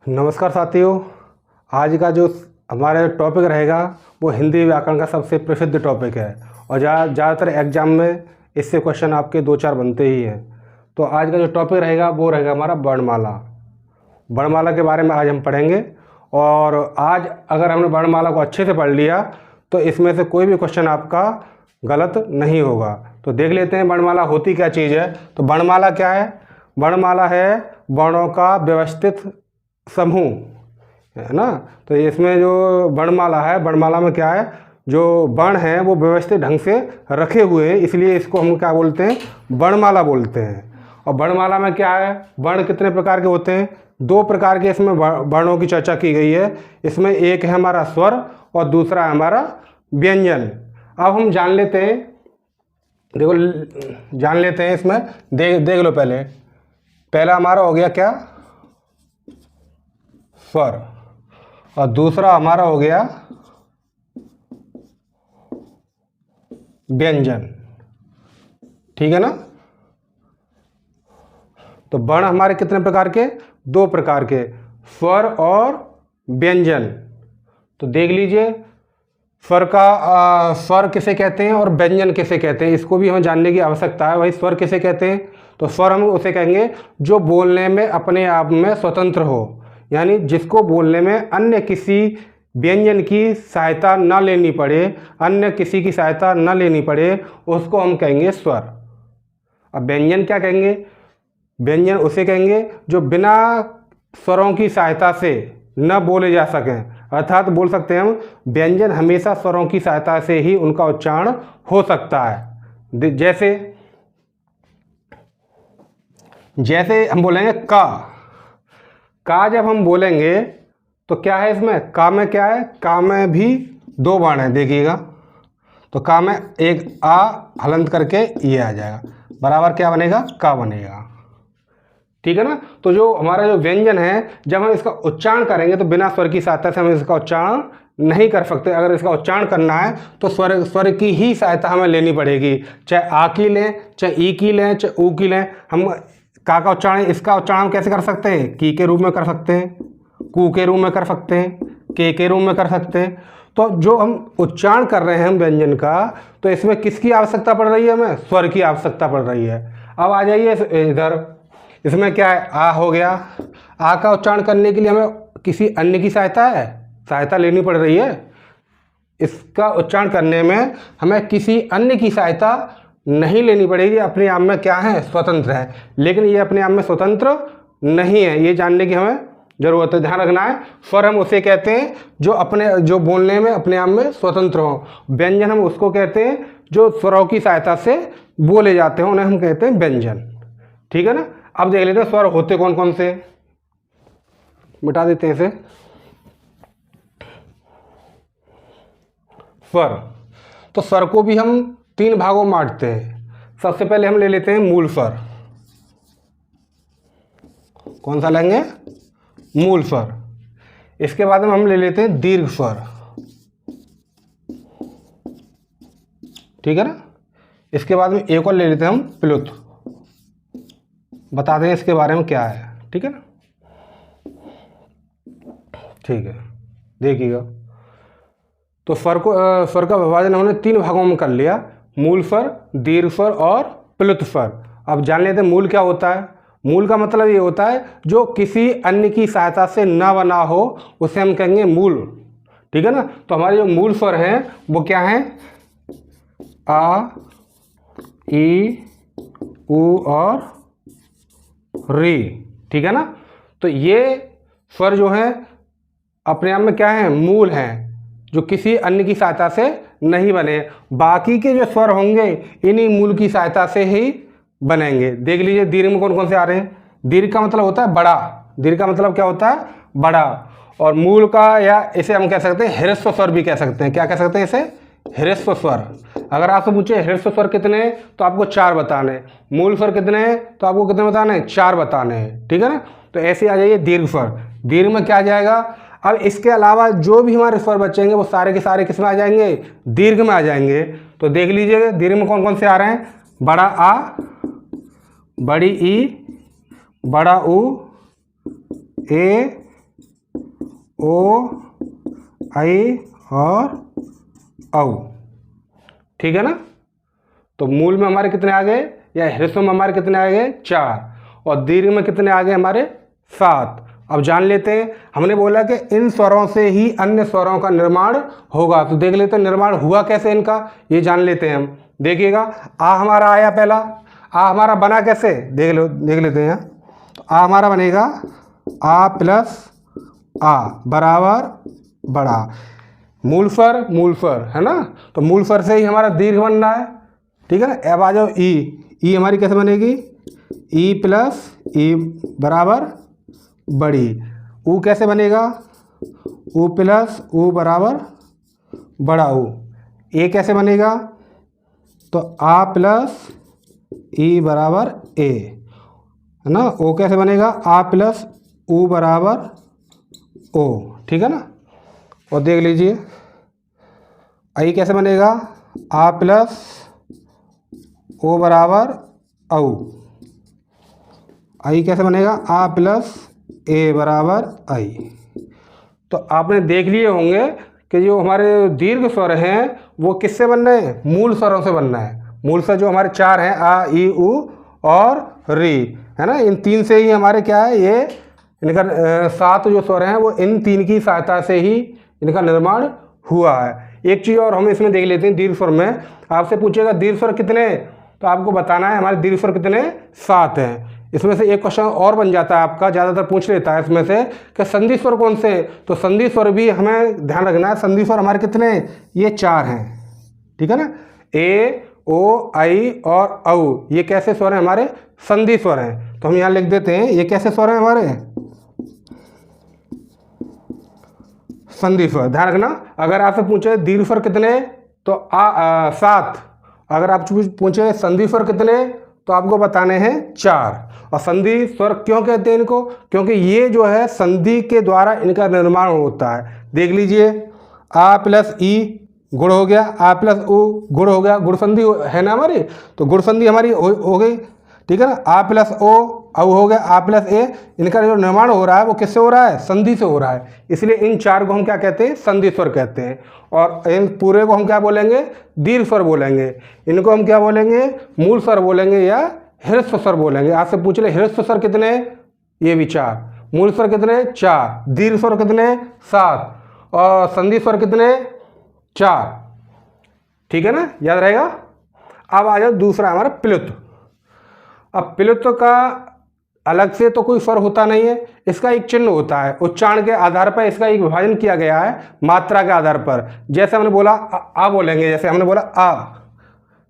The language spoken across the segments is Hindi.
नमस्कार साथियों। आज का जो हमारा टॉपिक रहेगा वो हिंदी व्याकरण का सबसे प्रसिद्ध टॉपिक है और ज़्यादातर एग्जाम में इससे क्वेश्चन आपके 2-4 बनते ही हैं। तो आज का जो टॉपिक रहेगा वो रहेगा हमारा वर्णमाला। वर्णमाला के बारे में आज हम पढ़ेंगे और आज अगर हमने वर्णमाला को अच्छे से पढ़ लिया तो इसमें से कोई भी क्वेश्चन आपका गलत नहीं होगा। तो देख लेते हैं वर्णमाला होती क्या चीज़ है। तो वर्णमाला क्या है? वर्णमाला है वर्णों का व्यवस्थित समूह, है ना। तो इसमें जो वर्णमाला है, वर्णमाला में क्या है, जो वर्ण हैं वो व्यवस्थित ढंग से रखे हुए हैं, इसलिए इसको हम क्या बोलते हैं? वर्णमाला बोलते हैं। और वर्णमाला में क्या है, वर्ण कितने प्रकार के होते हैं? 2 प्रकार के इसमें वर्णों की चर्चा की गई है। इसमें एक है हमारा स्वर और दूसरा है हमारा व्यंजन। अब हम जान लेते हैं, देखो जान लेते हैं इसमें, देख लो। पहला हमारा हो गया क्या? स्वर। और दूसरा हमारा हो गया व्यंजन। ठीक है ना। तो वर्ण हमारे कितने प्रकार के? 2 प्रकार के, स्वर और व्यंजन। तो देख लीजिए, स्वर किसे कहते हैं और व्यंजन किसे कहते हैं, इसको भी हमें जानने की आवश्यकता है। भाई स्वर किसे कहते हैं? तो स्वर हम उसे कहेंगे जो बोलने में अपने आप में स्वतंत्र हो, यानी जिसको बोलने में अन्य किसी व्यंजन की सहायता न लेनी पड़े, अन्य किसी की सहायता न लेनी पड़े, उसको हम कहेंगे स्वर। अब व्यंजन क्या कहेंगे? व्यंजन उसे कहेंगे जो बिना स्वरों की सहायता से न बोले जा सकें, अर्थात बोल सकते हैं हम व्यंजन हमेशा स्वरों की सहायता से ही उनका उच्चारण हो सकता है। जैसे हम बोलेंगे का जब हम बोलेंगे तो क्या है इसमें? का में क्या है? का में भी 2 वर्ण है, देखिएगा। तो का में एक आ हलंत करके ये आ जाएगा, बराबर क्या बनेगा? का बनेगा। ठीक है ना। तो जो हमारा जो व्यंजन है, जब हम इसका उच्चारण करेंगे तो बिना स्वर की सहायता से हम इसका उच्चारण नहीं कर सकते। अगर इसका उच्चारण करना है तो स्वर की ही सहायता हमें लेनी पड़ेगी, चाहे आ की लें, चाहे ई की लें, चाहे ऊ की लें। हम का उच्चारण, इसका उच्चारण हम कैसे कर सकते हैं? की के रूप में कर सकते हैं, कू के रूप में कर सकते हैं, के रूप में कर सकते हैं। तो जो हम उच्चारण कर रहे हैं हम व्यंजन का, तो इसमें किसकी आवश्यकता पड़ रही है? हमें स्वर की आवश्यकता पड़ रही है। अब आ जाइए इधर, इसमें क्या है? आ हो गया। आ का उच्चारण करने के लिए हमें किसी अन्य की सहायता लेनी पड़ रही है। इसका उच्चारण करने में हमें किसी अन्य की सहायता नहीं लेनी पड़ेगी, अपने आप में क्या है? स्वतंत्र है। लेकिन ये अपने आप में स्वतंत्र नहीं है, ये जानने की हमें जरूरत है, ध्यान रखना है। स्वर हम उसे कहते हैं जो बोलने में अपने आप में स्वतंत्र हो। व्यंजन हम उसको कहते हैं जो स्वरों की सहायता से बोले जाते हैं, उन्हें हम कहते हैं व्यंजन। ठीक है ना। अब देख लेते हैं स्वर होते कौन कौन से। मिटा देते हैं इसे। स्वर, तो स्वर को भी हम 3 भागों में बांटते हैं। सबसे पहले हम ले लेते हैं मूल स्वर। कौन सा लेंगे? मूल स्वर। इसके बाद में हम ले लेते हैं दीर्घ स्वर। ठीक है ना। इसके बाद में एक और ले लेते हैं हम प्लुत। बताते हैं इसके बारे में क्या है। ठीक है ना। ठीक है, देखिएगा। तो स्वर का विभाजन हमने 3 भागों में कर लिया, मूल स्वर, दीर्घ स्वर और प्लुत स्वर। अब जान लेते हैं मूल क्या होता है। मूल का मतलब ये होता है जो किसी अन्य की सहायता से न बना हो, उसे हम कहेंगे मूल। ठीक है ना। तो हमारे जो मूल स्वर हैं वो क्या हैं? आ, ई, ऊ और री। ठीक है ना। तो ये स्वर जो हैं अपने आप में क्या है? मूल हैं, जो किसी अन्य की सहायता से नहीं बने। बाकी के जो स्वर होंगे इन्हीं मूल की सहायता से ही बनेंगे। देख लीजिए दीर्घ में कौन कौन से आ रहे हैं। दीर्घ का मतलब होता है बड़ा। दीर्घ का मतलब क्या होता है? बड़ा। और मूल का, या इसे हम कह सकते हैं ह्रस्व स्वर भी कह सकते हैं। क्या कह सकते हैं इसे? ह्रस्व स्वर। अगर आपसे पूछे ह्रस्व स्वर कितने हैं तो आपको 4 बताने, मूल स्वर कितने हैं तो आपको कितने बताने हैं? 4 बताने हैं। ठीक है ना। तो ऐसे आ जाइए दीर्घ स्वर। दीर्घ में क्या आ जाएगा? अब इसके अलावा जो भी हमारे स्वर बचेंगे वो सारे के सारे किस में आ जाएंगे? दीर्घ में आ जाएंगे। तो देख लीजिए दीर्घ में कौन कौन से आ रहे हैं? बड़ा आ, बड़ी ई, बड़ा ऊ, ए, ओ, आई और औ। ठीक है ना। तो मूल में हमारे कितने आ गए, या ह्रस्व में हमारे कितने आ गए, 4, और दीर्घ में कितने आ गए हमारे, 7। अब जान लेते हैं, हमने बोला कि इन स्वरों से ही अन्य स्वरों का निर्माण होगा। तो देख लेते हैं निर्माण हुआ कैसे इनका, ये जान लेते हैं हम। देखिएगा, आ हमारा आया पहला, आ हमारा बना कैसे, देख लेते हैं। तो आ हमारा बनेगा आ प्लस आ बराबर बड़ा, मूल स्वर है ना। तो मूल स्वर से ही हमारा दीर्घ बन रहा है। ठीक है ना। अब आ जाओ ई हमारी कैसे बनेगी, ई प्लस ई बराबर बड़ी। ऊ कैसे बनेगा, ऊ प्लस ऊ बराबर बड़ा ऊ। ए कैसे बनेगा, तो आ प्लस ई बराबर ए, है ना। ओ कैसे बनेगा, आ प्लस ऊ बराबर ओ। ठीक है ना। और देख लीजिए आई कैसे बनेगा, आ प्लस ओ बराबर औ। आई कैसे बनेगा, आ प्लस ए बराबर आई। तो आपने देख लिए होंगे कि जो हमारे दीर्घ स्वर हैं वो किससे बन रहे हैं, मूल स्वरों से बन रहे हैं। मूल स्वर जो हमारे 4 हैं, आ ई उ और री, है ना। इन 3 से ही हमारे क्या है, ये इनका 7 जो स्वर हैं वो इन 3 की सहायता से ही इनका निर्माण हुआ है। एक चीज़ और हम इसमें देख लेते हैं, दीर्घ स्वर में आपसे पूछेगा दीर्घ स्वर कितने, तो आपको बताना है हमारे दीर्घ स्वर कितने, 7 हैं। इसमें से एक क्वेश्चन और बन जाता है आपका, ज़्यादातर पूछ लेता है इसमें से कि संधि स्वर कौन से। तो संधि स्वर भी हमें ध्यान रखना है, संधि स्वर हमारे कितने, ये 4 हैं। ठीक है ना। ए, ओ, आई और औ, ये कैसे स्वर हैं हमारे, संधि स्वर हैं। तो हम यहाँ लिख देते हैं, ये कैसे स्वर हैं हमारे, संधि स्वर। ध्यान रखना, अगर आपसे पूछे दीर्घ स्वर कितने, तो 7। अगर आप पूछे संधि स्वर कितने, तो आपको बताने हैं 4। और संधि स्वर क्यों कहते हैं इनको, क्योंकि ये जो है संधि के द्वारा इनका निर्माण होता है। देख लीजिए, आ प्लस ई गुण हो गया, आ प्लस उ गुण हो गया, गुण संधि है ना हमारी। तो गुण संधि हमारी हो गई। ठीक है ना। आ प्लस ओ औ हो गया, आ प्लस ए, इनका जो निर्माण हो रहा है वो किससे हो रहा है, संधि से हो रहा है। इसलिए इन 4 को हम क्या कहते हैं, संधि स्वर कहते हैं। और इन पूरे को हम क्या बोलेंगे, दीर्घ स्वर बोलेंगे। इनको हम क्या बोलेंगे, मूल स्वर बोलेंगे या ह्रस्व स्वर बोलेंगे। आपसे पूछ ले ह्रस्व स्वर कितने, ये भी 4, मूल स्वर कितने, 4, दीर्घ स्वर कितने, 7, और संधि स्वर कितने, 4। ठीक है ना, याद रहेगा। अब आ जाओ दूसरा हमारा प्लुत। अब प्लुत का अलग से तो कोई स्वर होता नहीं है, इसका एक चिन्ह होता है। उच्चारण के आधार पर इसका एक विभाजन किया गया है, मात्रा के आधार पर। जैसे हमने बोला आ बोलेंगे, जैसे हमने बोला आ,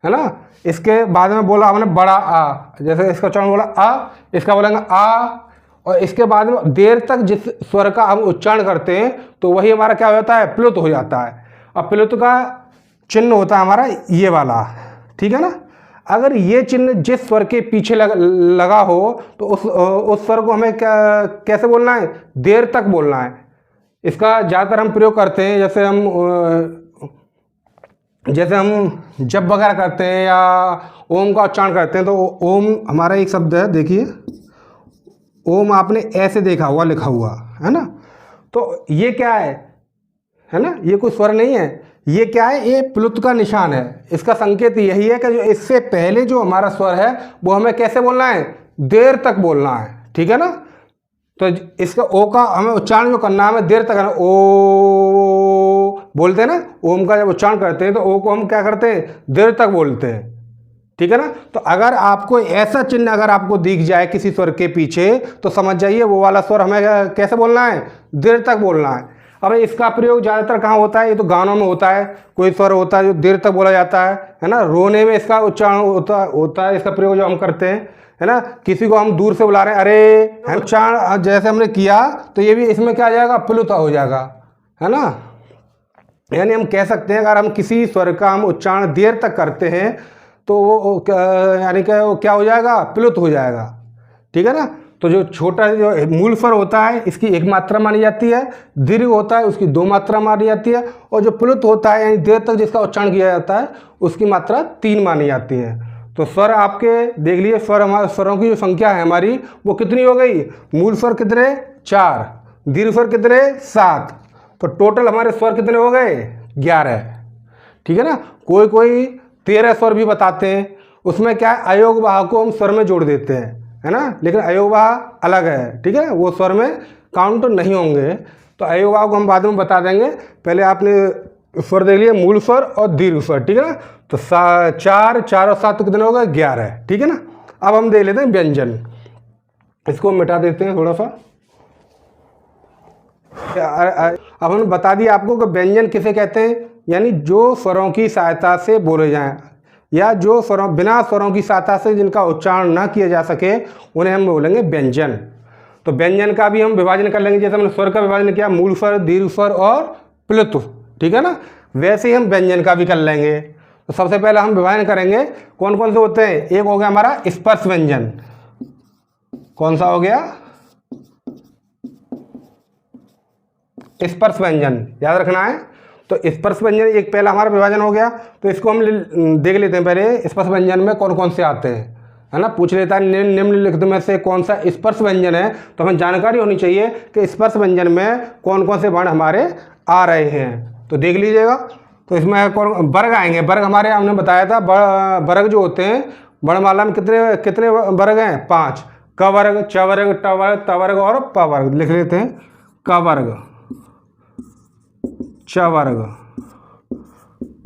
है ना। इसके बाद में बोला हमने बड़ा आ, जैसे इसका उच्चारण बोला आ, इसका बोलेंगे आ। और इसके बाद में देर तक जिस स्वर का हम उच्चारण करते हैं तो वही हमारा क्या हो जाता है, प्लुत हो जाता है। अब प्लुत का चिन्ह होता है हमारा ये वाला। ठीक है ना। अगर ये चिन्ह जिस स्वर के पीछे लगा हो तो उस स्वर को हमें कैसे बोलना है, देर तक बोलना है। इसका ज़्यादातर हम प्रयोग करते हैं, जैसे हम जब वगैरह करते हैं या ओम का उच्चारण करते हैं। तो ओम हमारा एक शब्द है, देखिए ओम आपने ऐसे देखा हुआ लिखा हुआ है ना। तो ये क्या है ना, ये कोई स्वर नहीं है, ये क्या है, ये प्लुत का निशान है। इसका संकेत यही है कि जो इससे पहले जो हमारा स्वर है वो हमें कैसे बोलना है, देर तक बोलना है। ठीक है ना। तो इसका ओ का हमें उच्चारण जो करना है, हमें देर तक करना। ओ बोलते हैं ना, ओम का जब उच्चारण करते हैं तो ओ को हम क्या करते हैं, देर तक बोलते हैं। ठीक है ना। तो अगर आपको ऐसा चिन्ह अगर आपको दिख जाए किसी स्वर के पीछे, तो समझ जाइए वो वाला स्वर हमें कैसे बोलना है, देर तक बोलना है। अब इसका प्रयोग ज़्यादातर कहाँ होता है, ये तो गानों में होता है। कोई स्वर होता है जो देर तक बोला जाता है ना। रोने में इसका उच्चारण होता है, इसका प्रयोग जो हम करते हैं, है ना। किसी को हम दूर से बुला रहे हैं, अरे, उच्चारण जैसे हमने किया तो ये भी इसमें क्या आ जाएगा, प्लुत हो जाएगा, है ना। यानी हम कह सकते हैं अगर हम किसी स्वर का हम उच्चारण देर तक करते हैं तो वो यानी कि वो क्या हो जाएगा, प्लुत हो जाएगा। ठीक है ना। तो जो छोटा जो मूल स्वर होता है इसकी 1 मात्रा मानी जाती है, दीर्घ होता है उसकी 2 मात्रा मानी जाती है, और जो प्लुत होता है यानी देर तक जिसका उच्चारण किया जाता है उसकी मात्रा 3 मानी जाती है। तो स्वर आपके देख लिए, स्वर हमारे स्वरों की जो संख्या है हमारी वो कितनी हो गई, मूल स्वर कितने, 4, दीर्घ स्वर कितने 7, तो टोटल हमारे स्वर कितने हो गए 11। ठीक है ना। कोई कोई 13 स्वर भी बताते हैं, उसमें क्या है अयोग वाह को हम स्वर में जोड़ देते हैं, है ना, लेकिन अयोग वाह अलग है। ठीक है, वो स्वर में काउंट नहीं होंगे, तो अयोग वाह को हम बाद में बता देंगे। पहले आपने स्वर देख लिया, मूल स्वर और दीर्घ स्वर। ठीक है ना, तो 4 और 7 तो कितने हो गए 11। ठीक है ना। अब हम देख लेते हैं व्यंजन, इसको मिटा देते हैं थोड़ा सा। अब हमने बता दिया आपको कि व्यंजन किसे कहते हैं, यानी जो स्वरों की सहायता से बोले जाएं या जो स्वरों बिना स्वरों की सहायता से जिनका उच्चारण ना किया जा सके उन्हें हम बोलेंगे व्यंजन। तो व्यंजन का भी हम विभाजन कर लेंगे, जैसे हमने स्वर का विभाजन किया मूल स्वर, दीर्घ स्वर और प्लुत। ठीक है ना, वैसे ही हम व्यंजन का भी कर लेंगे। तो सबसे पहले हम विभाजन करेंगे, कौन कौन से होते हैं। एक हो गया हमारा स्पर्श व्यंजन, कौन सा हो गया स्पर्श व्यंजन, याद रखना है। तो स्पर्श व्यंजन एक पहला हमारा विभाजन हो गया, तो इसको हम देख लेते हैं पहले स्पर्श व्यंजन में कौन कौन से आते हैं, है ना। पूछ लेता है निम्नलिखित में से कौन सा स्पर्श व्यंजन है, तो हमें जानकारी होनी चाहिए कि स्पर्श व्यंजन में कौन कौन से वर्ण हमारे आ रहे हैं। तो देख लीजिएगा, तो इसमें कौन वर्ग आएंगे। वर्ग हमारे हमने बताया था, वर्ग जो होते हैं वर्णमाला में कितने कितने वर्ग हैं 5, क वर्ग, च वर्ग, ट वर्ग, त वर्ग और प वर्ग। लिख लेते हैं क वर्ग, च वर्ग,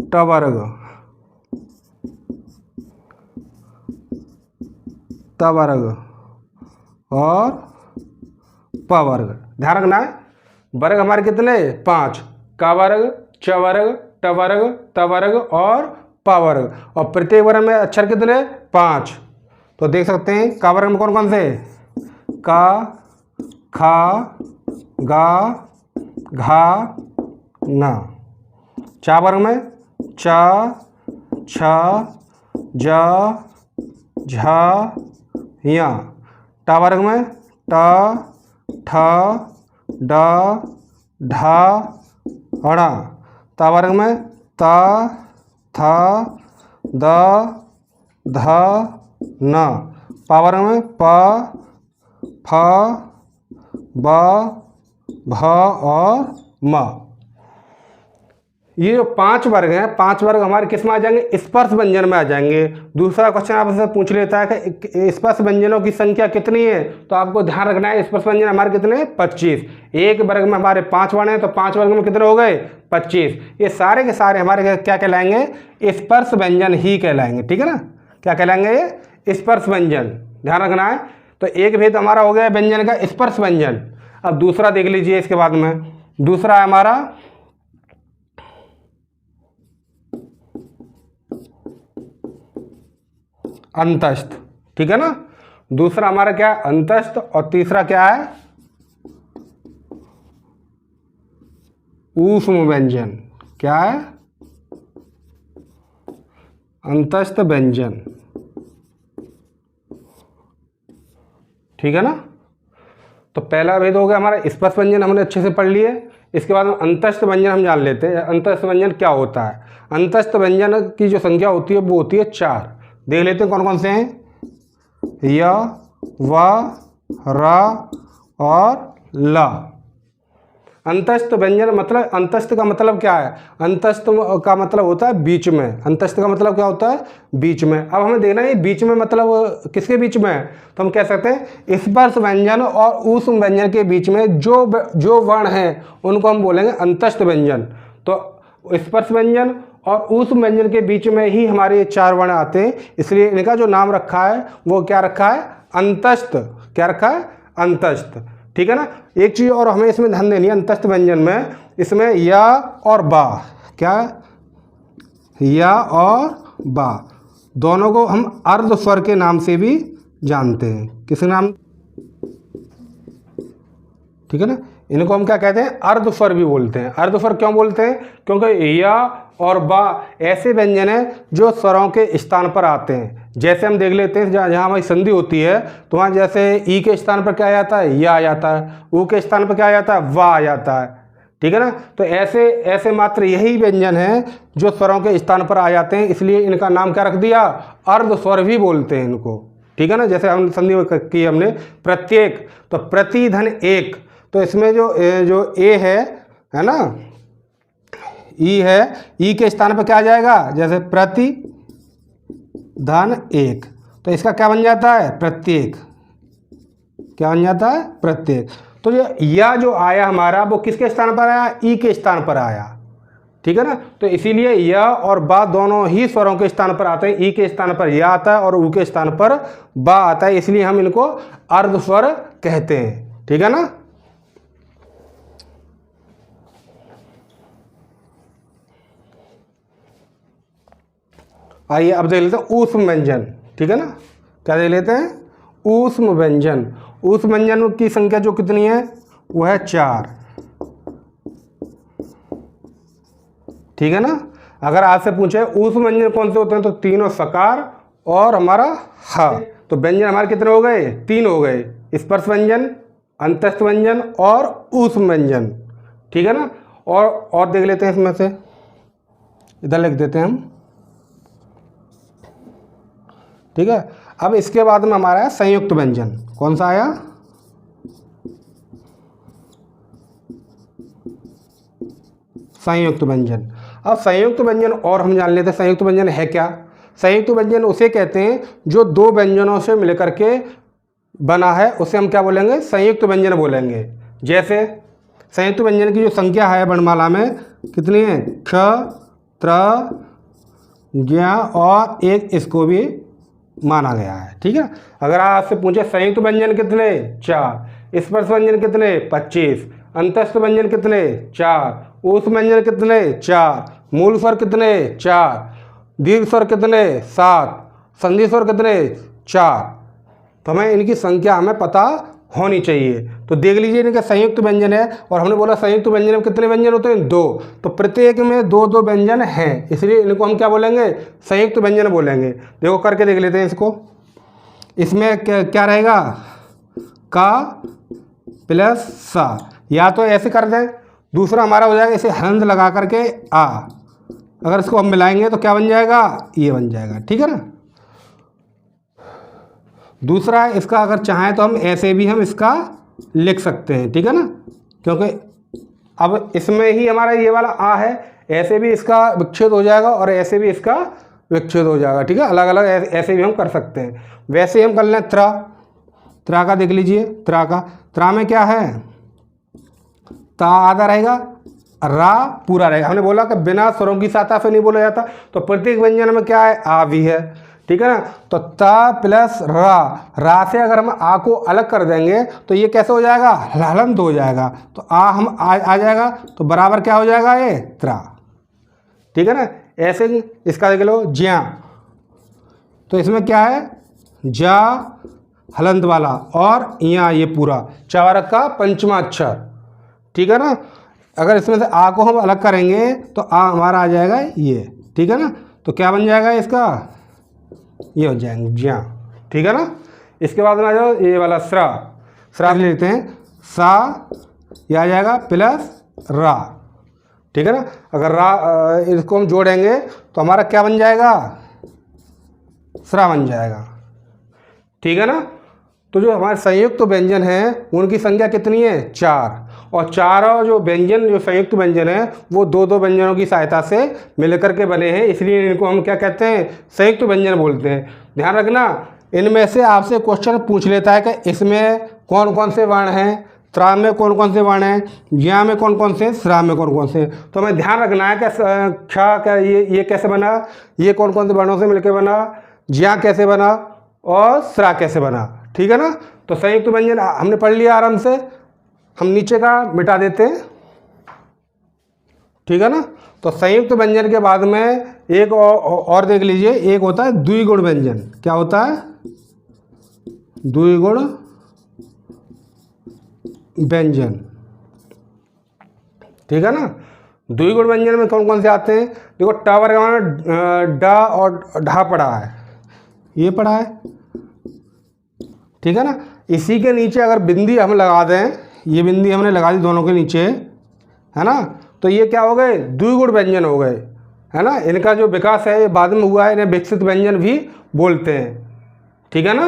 ट वर्ग, त वर्ग और प वर्ग। ध्यान रखना है, वर्ग हमारे कितने 5, क वर्ग, च वर्ग, ट वर्ग, त वर्ग और प वर्ग। और प्रत्येक वर्ग में अक्षर कितने 5। तो देख सकते हैं क वर्ग में कौन कौन से, क, ख, ग, घ, न। च वर्ग में च, छ, ज, झ, य। ट वर्ग में ट, ठ, ड, ढ, ण। त वर्ग में त, थ, द, ध, न। प वर्ग में प, फ, ब, भ और म। ये जो 5 वर्ग हैं, 5 वर्ग हमारे किस में आ जाएंगे स्पर्श व्यंजन में आ जाएंगे। दूसरा क्वेश्चन आपसे पूछ लेता है कि स्पर्श व्यंजनों की संख्या कितनी है, तो आपको ध्यान रखना है स्पर्श व्यंजन हमारे कितने 25। एक वर्ग में हमारे 5 वर्ण हैं, तो 5 वर्ग में कितने हो गए 25। ये सारे के सारे हमारे क्या कहलाएंगे स्पर्श व्यंजन ही कहलाएंगे। ठीक है ना, क्या कहलाएंगे ये स्पर्श व्यंजन, ध्यान रखना है। तो एक भेद हमारा हो गया व्यंजन का स्पर्श व्यंजन। अब दूसरा देख लीजिए, इसके बाद में दूसरा है हमारा अंतस्थ। ठीक है ना, दूसरा हमारा क्या है अंतस्थ, और तीसरा क्या है ऊष्म व्यंजन। क्या है अंतस्थ व्यंजन। ठीक है ना, तो पहला भेद हो गया हमारा स्पर्श व्यंजन, हमने अच्छे से पढ़ लिए। इसके बाद अंतस्थ व्यंजन हम जान लेते हैं अंतस्थ व्यंजन क्या होता है। अंतस्थ व्यंजन की जो संख्या होती है वो होती है 4। देख लेते हैं कौन कौन से हैं, य, व, र और ल। अंतस्थ व्यंजन मतलब, अंतस्थ का मतलब क्या है, अंतस्थ का मतलब होता है बीच में। अंतस्थ का मतलब क्या होता है बीच में। अब हमें देखना है बीच में मतलब किसके बीच में है, तो हम कह सकते हैं स्पर्श व्यंजन और ऊष्म व्यंजन के बीच में जो वर्ण हैं उनको हम बोलेंगे अंतस्थ व्यंजन। तो स्पर्श व्यंजन और ऊष्म व्यंजन के बीच में ही हमारे ये 4 वर्ण आते हैं, इसलिए इनका जो नाम रखा है वो क्या रखा है अंतस्थ। क्या रखा है अंतस्थ। ठीक है ना। एक चीज़ और हमें इसमें ध्यान देनी है अंतस्थ व्यंजन में, इसमें या और बा, क्या या और बा दोनों को हम अर्ध स्वर के नाम से भी जानते हैं। किस नाम, ठीक है ना, इनको हम क्या कहते हैं अर्ध स्वर भी बोलते हैं। अर्ध स्वर क्यों बोलते हैं, क्योंकि या और बा ऐसे व्यंजन हैं जो स्वरों के स्थान पर आते हैं। जैसे हम देख लेते हैं जहाँ हमारी संधि होती है तो वहाँ जैसे ई के स्थान पर क्या आ जाता है या आ जाता है, ऊ के स्थान पर क्या आ जाता है वा आ जाता है। ठीक है ना, तो ऐसे मात्र यही व्यंजन हैं जो स्वरों के स्थान पर आ जाते हैं, इसलिए इनका नाम क्या रख दिया अर्ध स्वर भी बोलते हैं इनको। ठीक है ना, जैसे हम संधि की हमने प्रत्येक, तो प्रति धन एक, तो इसमें जो ए है ना, ई है, ई के स्थान पर क्या आ जाएगा, जैसे प्रति धन एक, तो इसका क्या बन जाता है, प्रत्येक, क्या बन जाता है, प्रत्येक। तो या जो आया हमारा वो किसके स्थान पर आया, ई के स्थान पर आया, ठीक है ना। तो इसीलिए या और बा दोनों ही स्वरों के स्थान पर आते हैं, ई के स्थान पर या आता है और ऊ के स्थान पर बा आता है, इसलिए हम इनको अर्ध स्वर कहते हैं, ठीक है ना। आइए अब देख लेते हैं ऊष्म व्यंजन, ठीक है ना। क्या देख लेते हैं, ऊष्म व्यंजन। ऊष्म व्यंजन की संख्या जो कितनी है, वो है 4, ठीक है ना। अगर आपसे पूछे ऊष्म व्यंजन कौन से होते हैं, तो तीनों सकार और हमारा ह। तो व्यंजन हमारे कितने हो गए, 3 हो गए, स्पर्श व्यंजन, अंतस्थ व्यंजन और ऊष्म व्यंजन, ठीक है ना। और देख लेते हैं इसमें से, इधर लिख देते हैं हम, ठीक है। अब इसके बाद में हमारा है संयुक्त व्यंजन। कौन सा आया, संयुक्त व्यंजन। अब संयुक्त व्यंजन और हम जान लेते हैं संयुक्त व्यंजन है क्या। संयुक्त व्यंजन उसे कहते हैं जो 2 व्यंजनों से मिलकर के बना है, उसे हम क्या बोलेंगे, संयुक्त व्यंजन बोलेंगे। जैसे संयुक्त व्यंजन की जो संख्या है वर्णमाला में कितनी है, ख, त्र, ज्ञ और एक, इसको भी माना गया है, ठीक है। अगर आपसे पूछे संयुक्त व्यंजन कितने, 4, स्पर्श व्यंजन कितने, 25, अंतस्थ व्यंजन कितने, 4, ऊष्म व्यंजन कितने, 4, मूल स्वर कितने, 4, दीर्घ स्वर कितने, 7, संधि स्वर कितने, 4। तो हमें इनकी संख्या हमें पता होनी चाहिए। तो देख लीजिए इनका संयुक्त व्यंजन है, और हमने बोला संयुक्त व्यंजन में कितने व्यंजन होते हैं, 2। तो प्रत्येक में 2-2 व्यंजन हैं, इसलिए इनको हम क्या बोलेंगे, संयुक्त व्यंजन बोलेंगे। देखो करके देख लेते हैं इसको। इसमें क्या रहेगा, का प्लस सा, या तो ऐसे कर दें, दूसरा हमारा हो जाएगा इसे हंद लगा करके आ, अगर इसको हम मिलाएंगे तो क्या बन जाएगा, ये बन जाएगा, ठीक है ना। दूसरा इसका अगर चाहें तो हम ऐसे भी हम इसका लिख सकते हैं, ठीक है ना, क्योंकि अब इसमें ही हमारा ये वाला आ है, ऐसे भी इसका विच्छेद हो जाएगा और ऐसे भी इसका विच्छेद हो जाएगा, ठीक है। अलग अलग ऐसे भी हम कर सकते हैं। वैसे हम कर लें त्रा का देख लीजिए, त्रा में क्या है, ता आधा रहेगा, रा पूरा रहेगा। हमने बोला कि बिना स्वरों की सहायता से नहीं बोला जाता, तो प्रत्येक व्यंजन में क्या है, आ भी है, ठीक है ना। तो ता प्लस रा से अगर हम आ को अलग कर देंगे तो ये कैसे हो जाएगा, हलंत हो जाएगा। तो आ जाएगा, तो बराबर क्या हो जाएगा, ये त्रा, ठीक है ना। ऐसे इसका देख लो ज्या, तो इसमें क्या है, जा हलंत वाला और यहाँ ये पूरा चवारक का पंचमा अक्षर, ठीक है ना। अगर इसमें से आ को हम अलग करेंगे तो आ हमारा आ जाएगा ये, ठीक है ना। तो क्या बन जाएगा इसका, ये हो जाएंगे ज्या, ठीक है ना। इसके बाद में आ जाओ ये वाला श्रा ले लेते हैं, सा ये आ जाएगा प्लस रा, ठीक है ना। अगर इसको हम जोड़ेंगे तो हमारा क्या बन जाएगा, श्रा बन जाएगा, ठीक है ना। तो जो हमारे संयुक्त व्यंजन हैं उनकी संख्या कितनी है, 4, और चारों जो व्यंजन जो संयुक्त व्यंजन हैं वो 2-2 व्यंजनों की सहायता से मिलकर के बने हैं, इसलिए इनको हम क्या कहते हैं, संयुक्त व्यंजन बोलते हैं। ध्यान रखना, इनमें से आपसे क्वेश्चन पूछ लेता है कि इसमें कौन कौन से वर्ण हैं, त्रा में कौन कौन से वर्ण हैं, ज्ञा में कौन कौन से, श्रा में कौन कौन से। तो हमें ध्यान रखना है कि क्ष क्या ये कैसे बना, ये कौन कौन से वर्णों से मिलकर बना, ज्ञा कैसे बना और श्रा कैसे बना, ठीक है ना। तो संयुक्त व्यंजन हमने पढ़ लिया आराम से, हम नीचे का मिटा देते हैं, ठीक है ना। तो संयुक्त व्यंजन के बाद में एक और देख लीजिए, एक होता है द्विगुण व्यंजन। क्या होता है, द्विगुण व्यंजन, ठीक है ना। द्विगुण व्यंजन में कौन कौन से आते हैं, देखो ट वर्ग में डा और ढा पड़ा है, ये पड़ा है, ठीक है ना। इसी के नीचे अगर बिंदी हम लगा दें, ये बिंदी हमने लगा दी दोनों के नीचे, है ना, तो ये क्या हो गए, द्विगुण व्यंजन हो गए, है ना। इनका जो विकास है ये बाद में हुआ है, इन्हें विकसित व्यंजन भी बोलते हैं, ठीक है ना।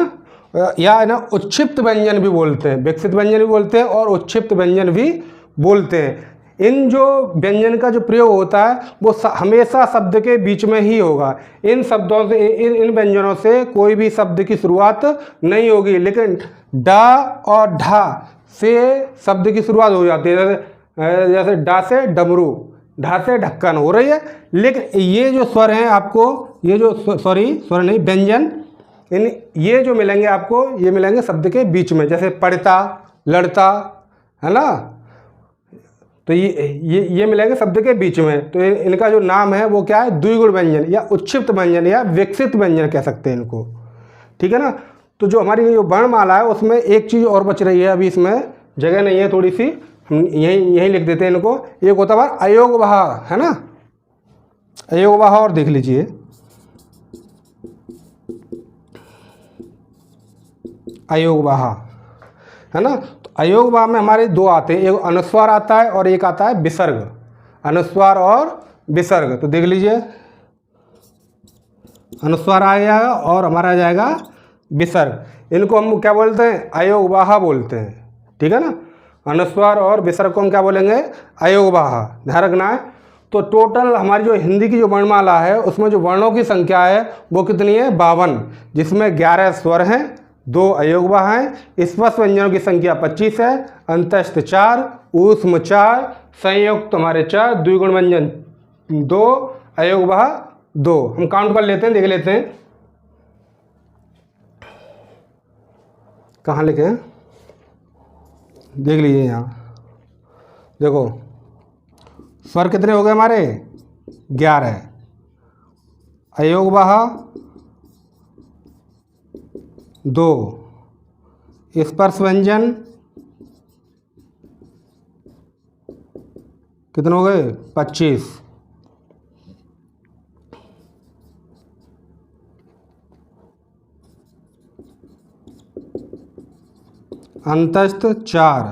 या है ना उच्छिप्त व्यंजन भी बोलते हैं, विकसित व्यंजन भी बोलते हैं और उच्छिप्त व्यंजन भी बोलते हैं। इन जो व्यंजन का जो प्रयोग होता है वो हमेशा शब्द के बीच में ही होगा। इन शब्दों से इन व्यंजनों से कोई भी शब्द की शुरुआत नहीं होगी, लेकिन डा और ढा से शब्द की शुरुआत हो जाती है। जैसे डा से डमरू, ढा से ढक्कन हो रही है, लेकिन ये जो स्वर हैं आपको, ये जो स्वर नहीं व्यंजन, इन ये जो मिलेंगे आपको, ये मिलेंगे शब्द के बीच में। जैसे पढ़ता, लड़ता, है ना, तो ये मिलेंगे शब्द के बीच में। तो इनका जो नाम है वो क्या है, द्विगुण व्यंजन या उच्छिप्त व्यंजन या विकसित व्यंजन कह सकते हैं इनको, ठीक है ना। तो जो हमारी जो वर्णमाला है उसमें एक चीज़ और बच रही है, अभी इसमें जगह नहीं है थोड़ी सी, हम यहीं लिख देते हैं इनको। एक होता है अयोगवाह, है ना, अयोगवाह, और देख लीजिए अयोगवाह, है ना। तो अयोगवाह में हमारे दो आते हैं, एक अनुस्वार आता है और एक आता है विसर्ग, अनुस्वार और विसर्ग। तो देख लीजिए अनुस्वार आ जाएगा और हमारा आ जाएगा विसर्ग। इनको हम क्या बोलते हैं, अयोगवाह बोलते हैं, ठीक है ना। अनुस्वार और विसर्ग को हम क्या बोलेंगे, अयोगवाह, ध्यान रखना है। तो टोटल हमारी जो हिंदी की जो वर्णमाला है उसमें जो वर्णों की संख्या है वो कितनी है, 52, जिसमें 11 स्वर हैं, 2 अयोगवाह हैं। स्पर्श व्यंजनों की संख्या 25 है, अंतस्थ 4, ऊष्म 4, संयुक्त हमारे 4, द्विगुण व्यंजन 2, अयोगवाह 2। हम काउंट कर लेते हैं, देख लेते हैं कहाँ लिखे हैं, देख लीजिए यहाँ, देखो स्वर कितने हो गए हमारे, 11, अयोगवाह 2, स्पर्श व्यंजन कितने हो गए, 25, अंतस्थ 4,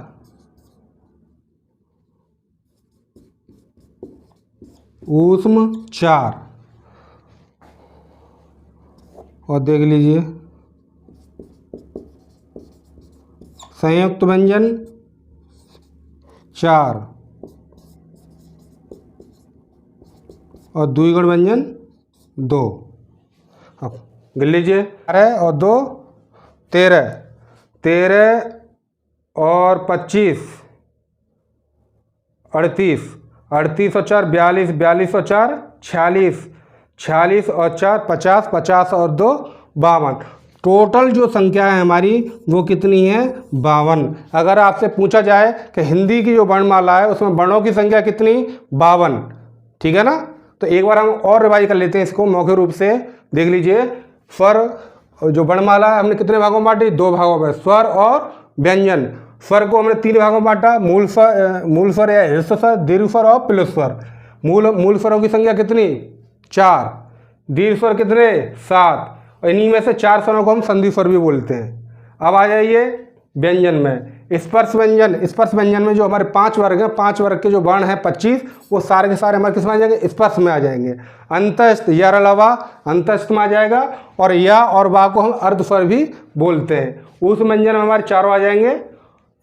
ऊष्म 4, और देख लीजिए संयुक्त व्यंजन 4 और द्विगुण व्यंजन 2। अब गिन लीजिए, 12 और 2 13, 13 और 25 38, 38 और 4 42, 42 और 4 46, 46 और 4 50, 50 और 2 52। टोटल जो संख्या है हमारी वो कितनी है, 52। अगर आपसे पूछा जाए कि हिंदी की जो वर्णमाला है उसमें वर्णों की संख्या कितनी, 52, ठीक है ना। तो एक बार हम और रिवाइज कर लेते हैं इसको मौखिक रूप से, देख लीजिए। स्वर जो वर्णमाला है हमने कितने भागों में बांटी, 2 भागों में, स्वर और व्यंजन। स्वर को हमने 3 भागों में बांटा, मूल स्वर या ह्रस्व स्वर, दीर्घ स्वर और प्लुत स्वर। मूल स्वरों की संख्या कितनी, 4, दीर्घ स्वर कितने, 7, और इन्हीं में से 4 स्वरों को हम संधि स्वर भी बोलते हैं। अब आ जाइए व्यंजन में, स्पर्श व्यंजन। स्पर्श व्यंजन में जो हमारे 5 वर्ग हैं, 5 वर्ग के जो वर्ण हैं 25, वो सारे के सारे हमारे किस में आ जाएंगे, स्पर्श में आ जाएंगे। अंतस्थ या लवा अंतस्थ में आ जाएगा, और या और वा को हम अर्ध स्वर भी बोलते हैं। उस व्यंजन में हमारे 4 आ जाएंगे,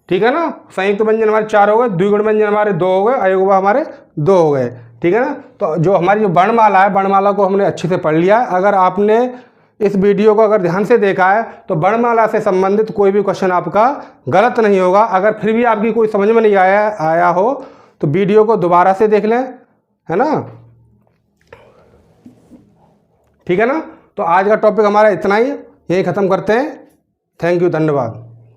ठीक है ना। संयुक्त व्यंजन हमारे 4 हो गए, द्विगुण व्यंजन हमारे 2 हो गए, अयोगवाह हमारे 2 हो गए, ठीक है ना। तो जो हमारी जो वर्णमाला है, वर्णमाला को हमने अच्छे से पढ़ लिया। अगर आपने इस वीडियो को अगर ध्यान से देखा है तो वर्णमाला से संबंधित कोई भी क्वेश्चन आपका गलत नहीं होगा। अगर फिर भी आपकी कोई समझ में नहीं आया हो तो वीडियो को दोबारा से देख लें, है ना, ठीक है ना। तो आज का टॉपिक हमारा इतना ही, यही ख़त्म करते हैं। थैंक यू, धन्यवाद।